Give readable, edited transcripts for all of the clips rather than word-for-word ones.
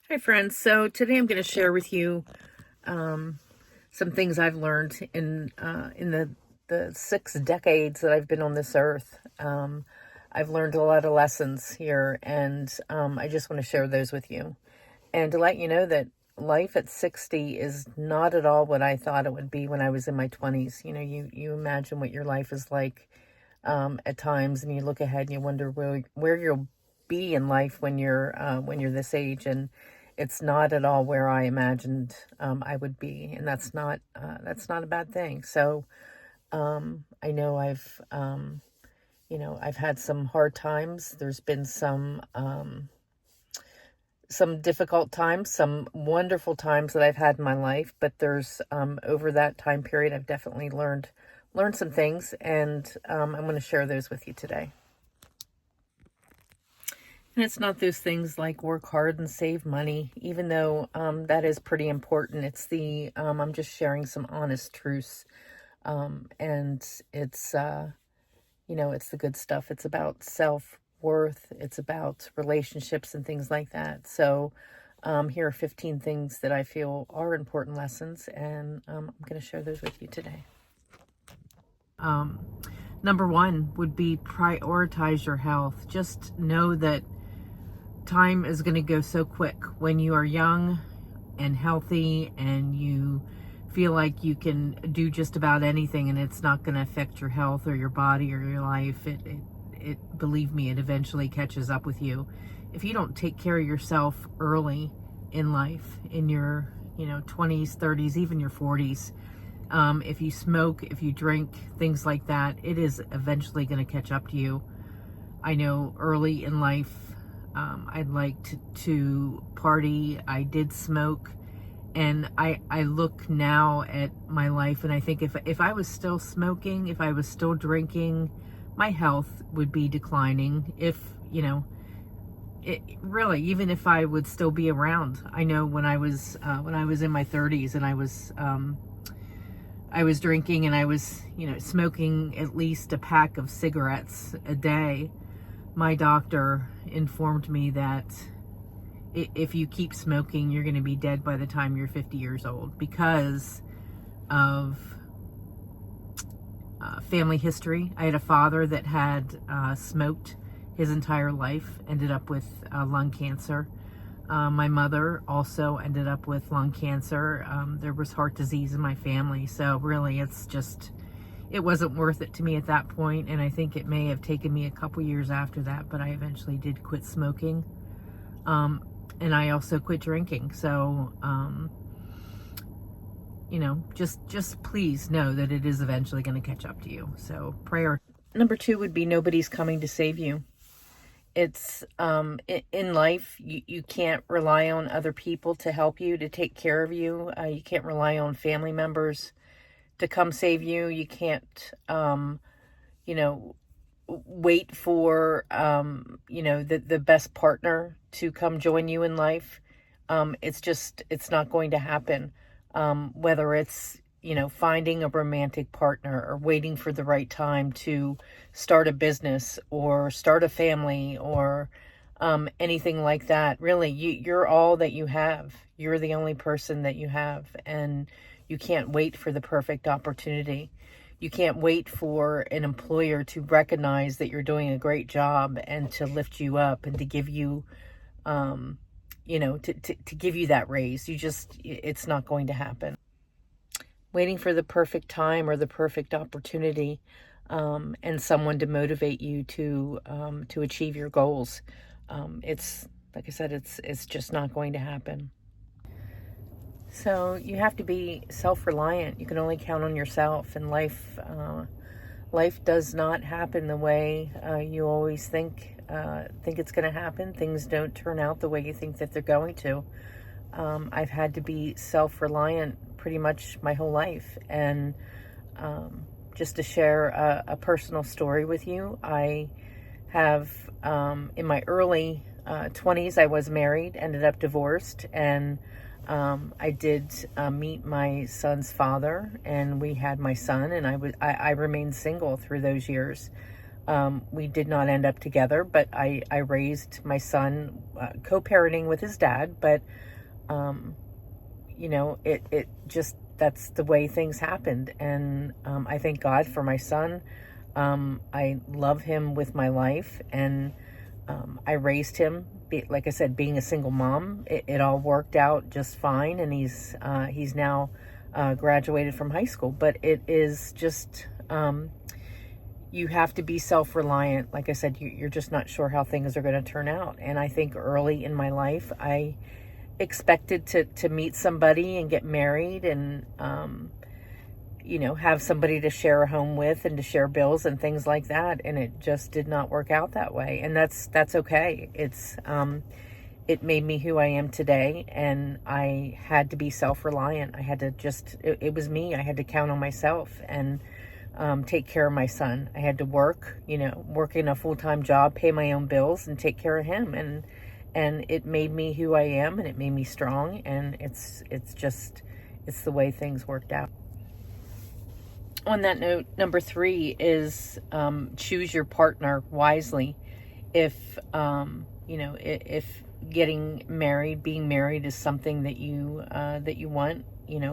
Hi friends, so today I'm going to share with you some things I've learned in the 6 decades that I've been on this earth. I've learned a lot of lessons here, and I just want to share those with you. And to let you know that life at 60 is not at all what I thought it would be when I was in my 20s. You know, you imagine what your life is like at times, and you look ahead and you wonder where you'll be in life when you're this age, and it's not at all where I imagined I would be, and that's not a bad thing. So I know I've had some hard times. There's been some difficult times, some wonderful times that I've had in my life, but there's over that time period I've definitely learned some things, and I'm going to share those with you today. And it's not those things like work hard and save money, even though that is pretty important. It's I'm just sharing some honest truths. And it's, it's the good stuff. It's about self-worth. It's about relationships and things like that. So here are 15 things that I feel are important lessons, and I'm going to share those with you today. Number one would be prioritize your health. Just know that time is going to go so quick when you are young and healthy and you feel like you can do just about anything and it's not going to affect your health or your body or your life. It believe me, it eventually catches up with you. If you don't take care of yourself early in life, in your 20s, 30s, even your 40s, if you smoke, if you drink, things like that, it is eventually going to catch up to you. I know early in life, I'd like to party. I did smoke, and I look now at my life and I think if I was still smoking, if I was still drinking, my health would be declining. If, really, even if I would still be around. I know when I was in my 30s and I was drinking and I was, smoking at least a pack of cigarettes a day, my doctor informed me that if you keep smoking, you're going to be dead by the time you're 50 years old because of family history. I had a father that had smoked his entire life, ended up with lung cancer. My mother also ended up with lung cancer. There was heart disease in my family. So really, it wasn't worth it to me at that point, and I think it may have taken me a couple years after that, but I eventually did quit smoking, and I also quit drinking. So, just please know that it is eventually going to catch up to you. So prayer. Number two would be nobody's coming to save you. It's in life, you can't rely on other people to help you, to take care of you. You can't rely on family members to come save you. You can't, wait for, the best partner to come join you in life. It's not going to happen. Whether it's, finding a romantic partner or waiting for the right time to start a business or start a family or anything like that. Really, you're all that you have. You're the only person that you have, and you can't wait for the perfect opportunity. You can't wait for an employer to recognize that you're doing a great job and to lift you up and to give you, to give you that raise. It's not going to happen. Waiting for the perfect time or the perfect opportunity, and someone to motivate you to achieve your goals. It's, like I said, it's just not going to happen. So you have to be self-reliant. You can only count on yourself, and life does not happen the way you always think it's going to happen. Things don't turn out the way you think that they're going to. I've had to be self-reliant pretty much my whole life, and just to share a personal story with you, I have in my early 20s, I was married, ended up divorced, and I did meet my son's father, and we had my son, and I remained single through those years. We did not end up together, but I raised my son co-parenting with his dad. But it just, that's the way things happened. And I thank God for my son. I love him with my life, and I raised him. Like I said, being a single mom, it all worked out just fine. And he's now graduated from high school. But it is just, you have to be self-reliant. Like I said, you're just not sure how things are going to turn out. And I think early in my life, I expected to meet somebody and get married and, have somebody to share a home with and to share bills and things like that. And it just did not work out that way. And that's okay. It made me who I am today. And I had to be self-reliant. I had to it was me. I had to count on myself and take care of my son. I had to work in a full-time job, pay my own bills, and take care of him. And it made me who I am, and it made me strong. And it's the way things worked out. On that note, number 3 is choose your partner wisely. If if being married is something that you want,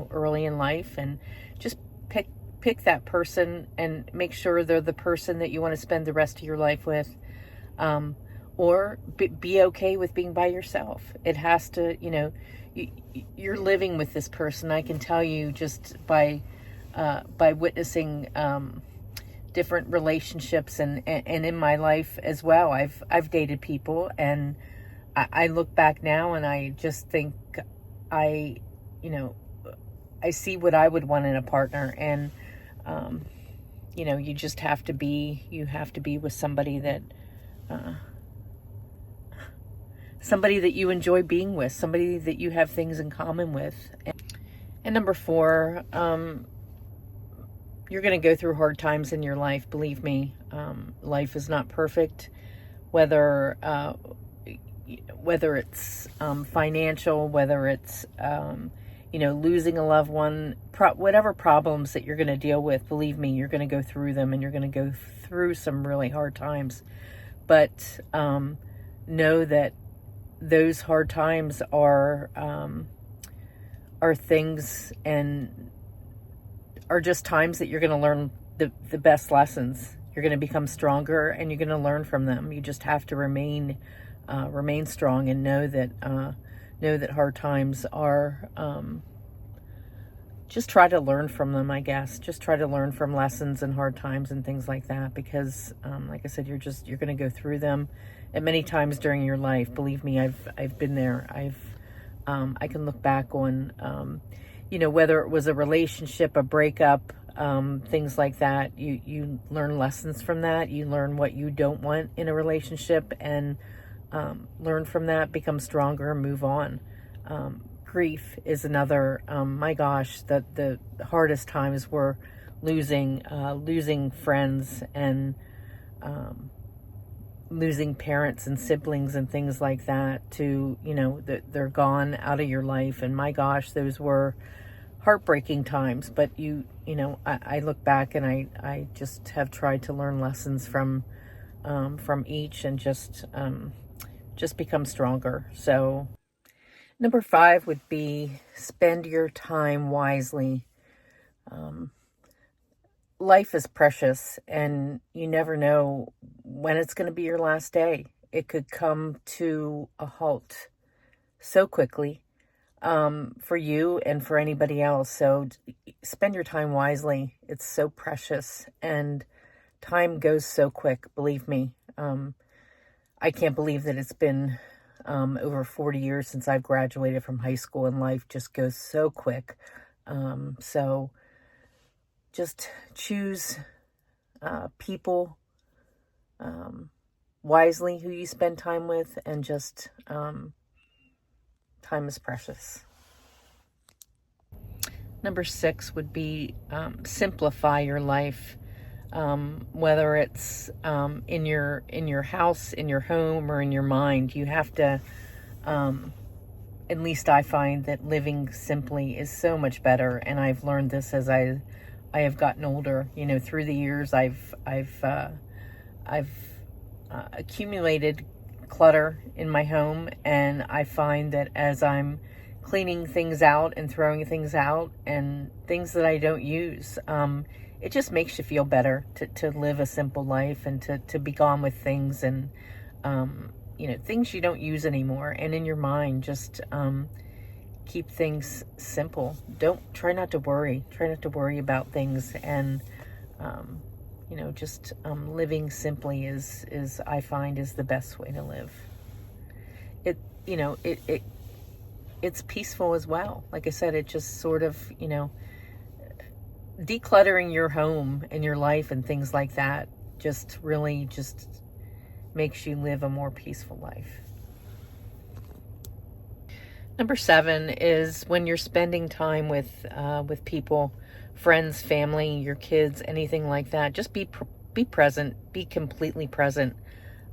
early in life, and just pick that person and make sure they're the person that you want to spend the rest of your life with. Or be okay with being by yourself. It has to, you're living with this person. I can tell you just by witnessing different relationships and in my life as well. I've dated people, and I look back now and I just think I see what I would want in a partner. And you just have to be with somebody that you enjoy being with, somebody that you have things in common with. And number 4, you're going to go through hard times in your life. Believe me, life is not perfect, whether it's financial, whether it's, losing a loved one, whatever problems that you're going to deal with. Believe me, you're going to go through them, and you're going to go through some really hard times. But know that those hard times are things and are just times that you're going to learn the best lessons. You're going to become stronger, and you're going to learn from them. You just have to remain strong, and know that hard times are, just try to learn from them, I guess. Just try to learn from lessons and hard times and things like that, because like I said, you're going to go through them at many times during your life. Believe me, I've been there. I can look back on whether it was a relationship, a breakup, things like that. You learn lessons from that. You learn what you don't want in a relationship, and learn from that, become stronger, and move on. Grief is another, my gosh, the hardest times were losing friends, and losing parents and siblings and things like that to, they're gone out of your life. And my gosh, those were heartbreaking times. But I look back, and I just have tried to learn lessons from each, and just become stronger. So number 5 would be spend your time wisely. Life is precious, and you never know when it's going to be your last day. It could come to a halt so quickly, for you and for anybody else. So spend your time wisely. It's so precious, and time goes so quick. Believe me. I can't believe that it's been over 40 years since I've graduated from high school, and life just goes so quick. So just choose people wisely who you spend time with, and just time is precious. Number 6 would be simplify your life. Whether it's in your house, in your home, or in your mind, you have to, at least I find that living simply is so much better. And I've learned this as I have gotten older. Through the years, I've I've accumulated clutter in my home, and I find that as I'm cleaning things out and throwing things out and things that I don't use, it just makes you feel better to live a simple life and to be gone with things and things you don't use anymore. And in your mind, just keep things simple. Try not to worry about things, and just living simply is I find is the best way to live. It's peaceful as well. Like I said, it just sort of, decluttering your home and your life and things like that just really just makes you live a more peaceful life. Number 7 is when you're spending time with people, friends, family, your kids, anything like that. Just be present. Be completely present.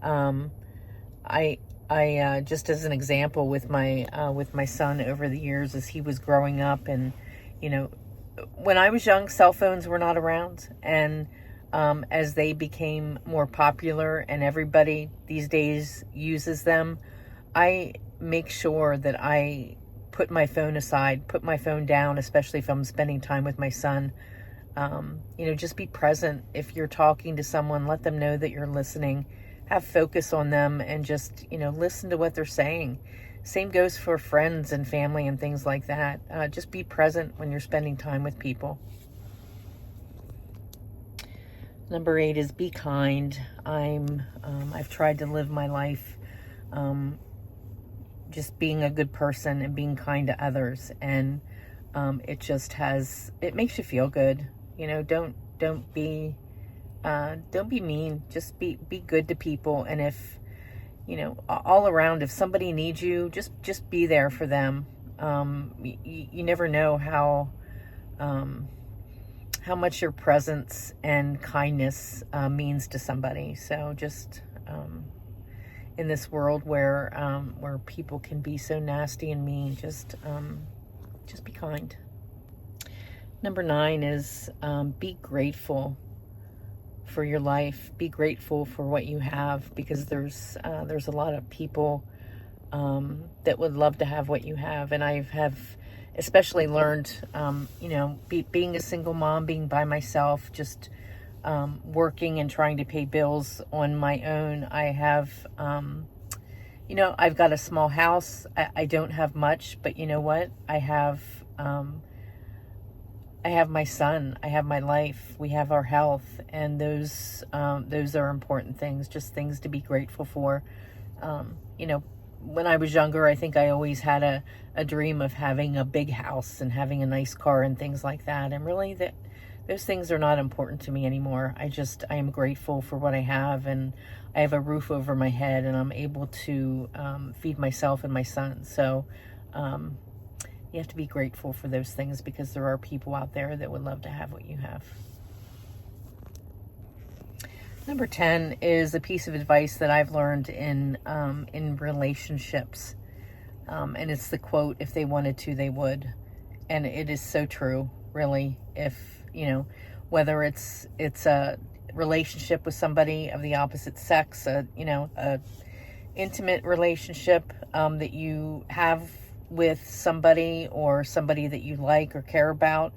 I just as an example with my son over the years as he was growing up, and when I was young, cell phones were not around, and as they became more popular and everybody these days uses them, I make sure that I put my phone aside, put my phone down, especially if I'm spending time with my son. Just be present. If you're talking to someone, let them know that you're listening. Have focus on them and just, listen to what they're saying. Same goes for friends and family and things like that. Just be present when you're spending time with people. Number 8 is be kind. I've tried to live my life just being a good person and being kind to others, and it makes you feel good. Don't be mean. Just be good to people, and if all around, if somebody needs you, just be there for them. You never know how much your presence and kindness means to somebody. So just in this world where people can be so nasty and mean, just be kind. Number 9 is be grateful for your life. Be grateful for what you have, because there's a lot of people that would love to have what you have, and I have especially learned, being a single mom, being by myself, just working and trying to pay bills on my own. I have, I've got a small house. I don't have much, but you know what? I have my son. I have my life. We have our health, and those are important things. Just things to be grateful for. When I was younger, I think I always had a dream of having a big house and having a nice car and things like that. And really, those things are not important to me anymore. I am grateful for what I have, and I have a roof over my head, and I'm able to feed myself and my son. So you have to be grateful for those things, because there are people out there that would love to have what you have. Number 10 is a piece of advice that I've learned in relationships. And it's the quote, "If they wanted to, they would." And it is so true, really. If, whether it's a relationship with somebody of the opposite sex, a intimate relationship that you have with somebody, or somebody that you like or care about,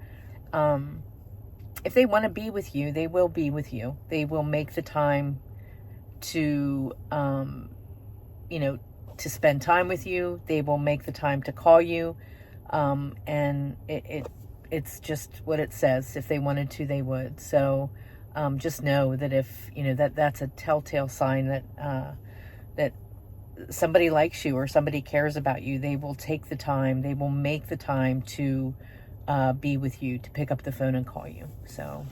if they want to be with you, they will be with you. They will make the time to, to spend time with you. They will make the time to call you. And it's just what it says. If they wanted to, they would. So just know that if, that's a telltale sign that somebody likes you or somebody cares about you. They will take the time. They will make the time to be with you, to pick up the phone and call you. So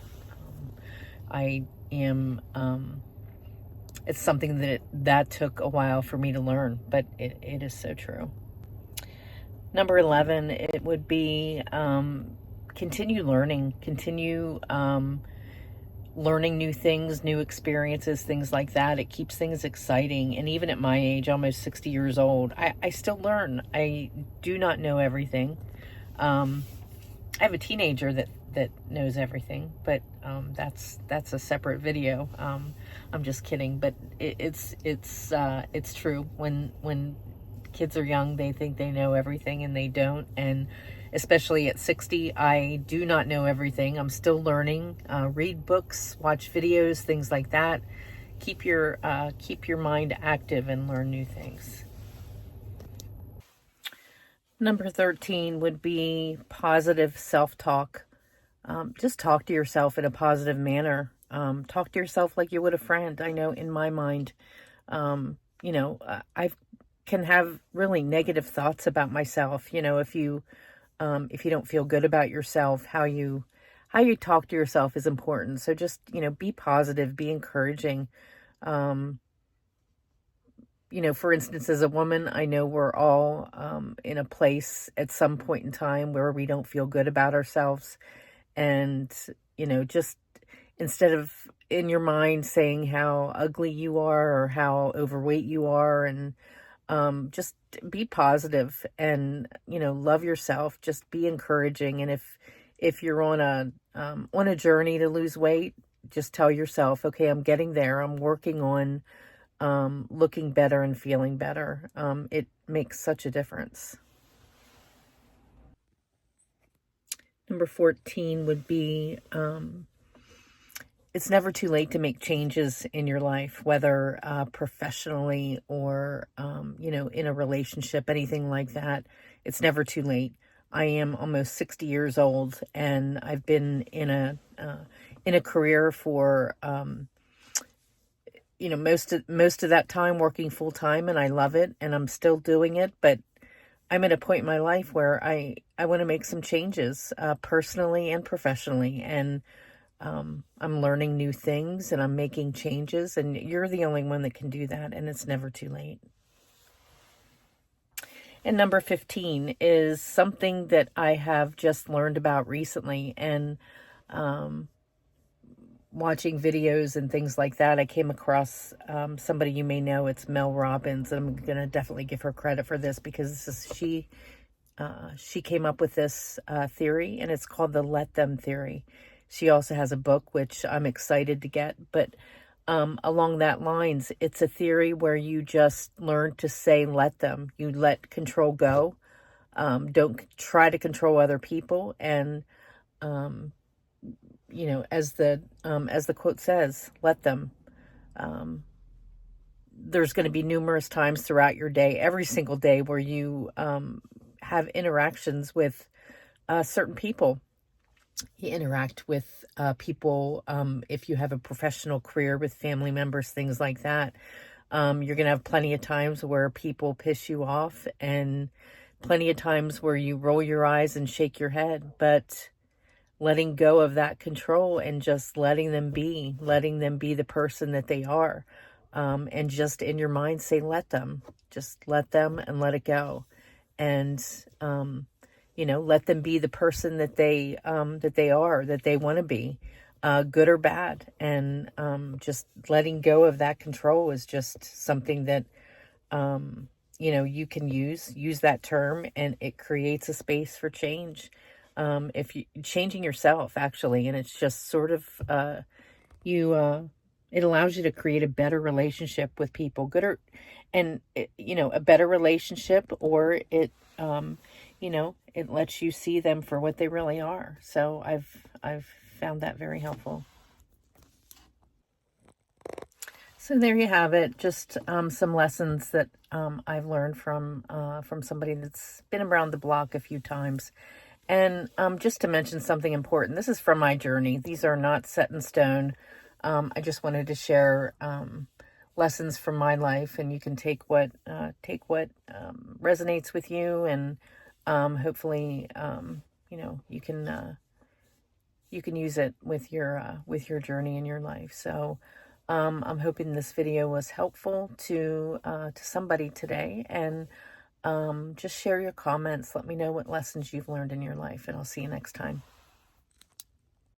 I am, it's something that took a while for me to learn, but it is so true. Number 11, it would be continue learning, learning new things, new experiences, things like that. It keeps things exciting. And even at my age, almost 60 years old, I still learn. I do not know everything. I have a teenager that knows everything, but that's a separate video. I'm just kidding, but it's true. When kids are young, they think they know everything, and they don't. And especially at 60, I do not know everything. I'm still learning. Read books, watch videos, things like that. Keep your mind active and learn new things. Number 13 would be positive self-talk. Just talk to yourself in a positive manner. Talk to yourself like you would a friend. I know in my mind, I can have really negative thoughts about myself. If you don't feel good about yourself, how you talk to yourself is important. So just, be positive, be encouraging. For instance, as a woman, I know we're all in a place at some point in time where we don't feel good about ourselves. And, just instead of in your mind saying how ugly you are or how overweight you are, and just be positive and, love yourself, just be encouraging. And if you're on a journey to lose weight, just tell yourself, okay, I'm getting there. I'm working on looking better and feeling better. It makes such a difference. Number 14 would be, it's never too late to make changes in your life, whether professionally or, in a relationship, anything like that. It's never too late. I am almost 60 years old, and I've been in a career for, most of that time working full time, and I love it, and I'm still doing it. But I'm at a point in my life where I want to make some changes, personally and professionally, and I'm learning new things, and I'm making changes, and you're the only one that can do that, and it's never too late. And number 15 is something that I have just learned about recently, and watching videos and things like that, I came across somebody you may know. It's Mel Robbins, and I'm going to definitely give her credit for this, because she came up with this theory, and it's called the Let Them theory. She also has a book, which I'm excited to get, but along that lines, it's a theory where you just learn to say, let them. You let control go. Don't try to control other people. And, as the quote says, let them. There's going to be numerous times throughout your day, every single day, where you have interactions with certain people. You interact with people, if you have a professional career, with family members, things like that. You're going to have plenty of times where people piss you off, and plenty of times where you roll your eyes and shake your head. But letting go of that control and just letting them be the person that they are. And just in your mind say, let them. Just let them and let it go. And, let them be the person that they are, that they want to be, good or bad. And just letting go of that control is just something that, you can use that term, and it creates a space for change. If you changing yourself, actually, and it's just sort of, it allows you to create a better relationship with people, a better relationship, or it, it lets you see them for what they really are. So I've found that very helpful. So there you have it. Just some lessons that I've learned from somebody that's been around the block a few times. And just to mention something important, this is from my journey. These are not set in stone. I just wanted to share lessons from my life, and you can take what resonates with you, and hopefully, you can use it with your journey in your life. So I'm hoping this video was helpful to somebody today, and just share your comments. Let me know what lessons you've learned in your life, and I'll see you next time.